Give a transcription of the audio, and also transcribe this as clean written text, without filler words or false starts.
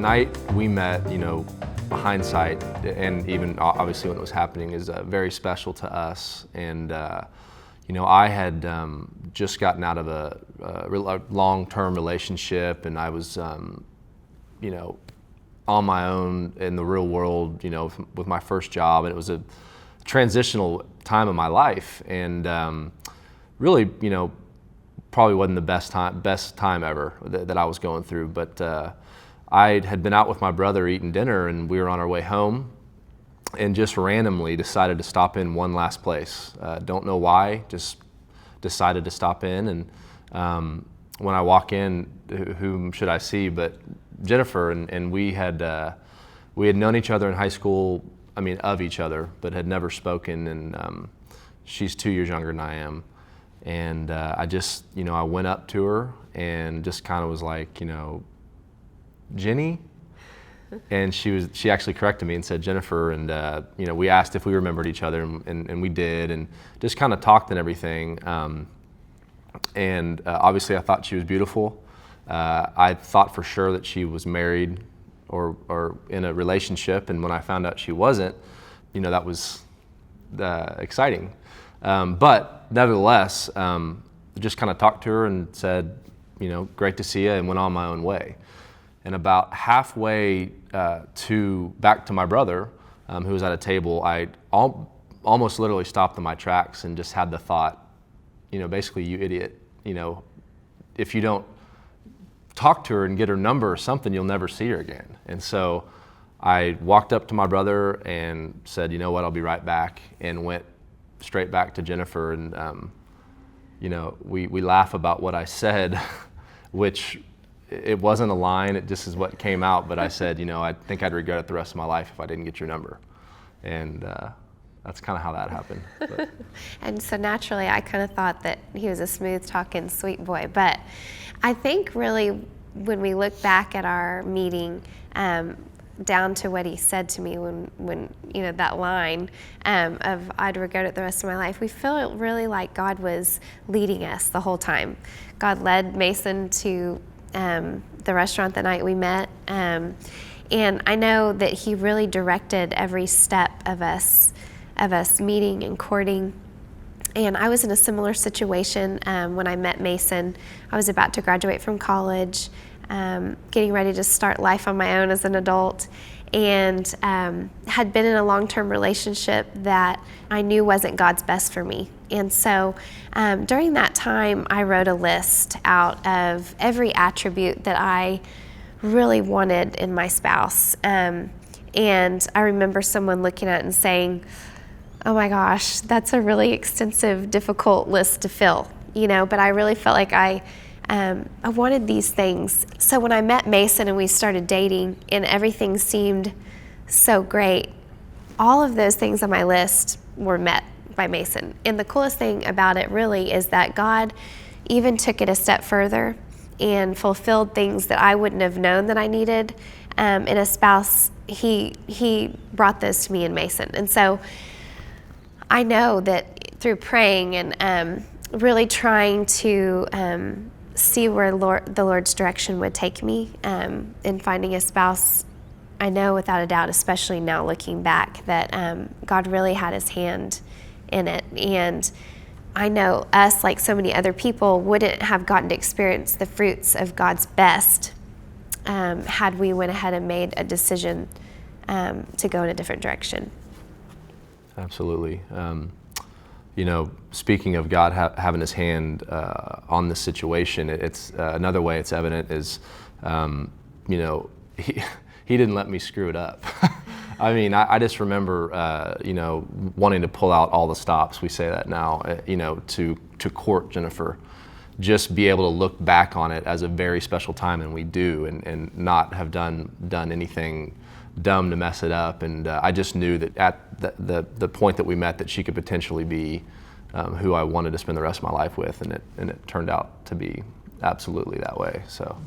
night we met, hindsight, and even obviously when it was happening, is very special to us. And I had just gotten out of a long-term relationship, and I was, on my own in the real world, with my first job, and it was a transitional time of my life, and really, probably wasn't the best time ever that I was going through. But I had been out with my brother eating dinner, and we were on our way home, and just randomly decided to stop in one last place. Don't know why, just decided to stop in. And when I walk in, whom should I see but Jennifer? And we had known each other in high school. I mean, of each other, but had never spoken. And she's 2 years younger than I am. And I just, I went up to her and just kind of was like, Jenny? And she actually corrected me and said Jennifer, and we asked if we remembered each other, and we did, and just kind of talked and everything. And obviously I thought she was beautiful. I thought for sure that she was married or in a relationship, and when I found out she wasn't, that was exciting. But nevertheless, just kind of talked to her and said, great to see you, and went on my own way. And about halfway back to my brother, who was at a table, I almost literally stopped in my tracks and just had the thought, basically, you idiot, if you don't talk to her and get her number or something, you'll never see her again. And so I walked up to my brother and said, you know what, I'll be right back, and went straight back to Jennifer. And, we laugh about what I said, which it wasn't a line, it just is what came out. But I said, I think I'd regret it the rest of my life if I didn't get your number. And that's kind of how that happened. But. And so naturally, I kind of thought that he was a smooth talking, sweet boy. But I think really when we look back at our meeting, down to what he said to me when that line of I'd regret it the rest of my life, we feel really like God was leading us the whole time. God led Mason to the restaurant the night we met, and I know that he really directed every step of us meeting and courting. And I was in a similar situation when I met Mason. I was about to graduate from college, getting ready to start life on my own as an adult, and had been in a long-term relationship that I knew wasn't God's best for me. And so during that time, I wrote a list out of every attribute that I really wanted in my spouse. And I remember someone looking at it and saying, oh my gosh, that's a really extensive, difficult list to fill, but I really felt like I wanted these things. So when I met Mason and we started dating and everything seemed so great, all of those things on my list were met by Mason. And the coolest thing about it really is that God even took it a step further and fulfilled things that I wouldn't have known that I needed in a spouse. He brought those to me in Mason. And so I know that through praying and really trying to see where the Lord's direction would take me in finding a spouse, I know without a doubt, especially now looking back, that God really had his hand in it. And I know us, like so many other people, wouldn't have gotten to experience the fruits of God's best had we went ahead and made a decision to go in a different direction. Absolutely. Speaking of God having his hand on this situation, it's another way it's evident is, he didn't let me screw it up. I mean, I just remember, wanting to pull out all the stops. We say that now, to court Jennifer, just be able to look back on it as a very special time, and we do, and not have done anything dumb to mess it up. And I just knew that at the point that we met, that she could potentially be who I wanted to spend the rest of my life with, and it turned out to be absolutely that way. So.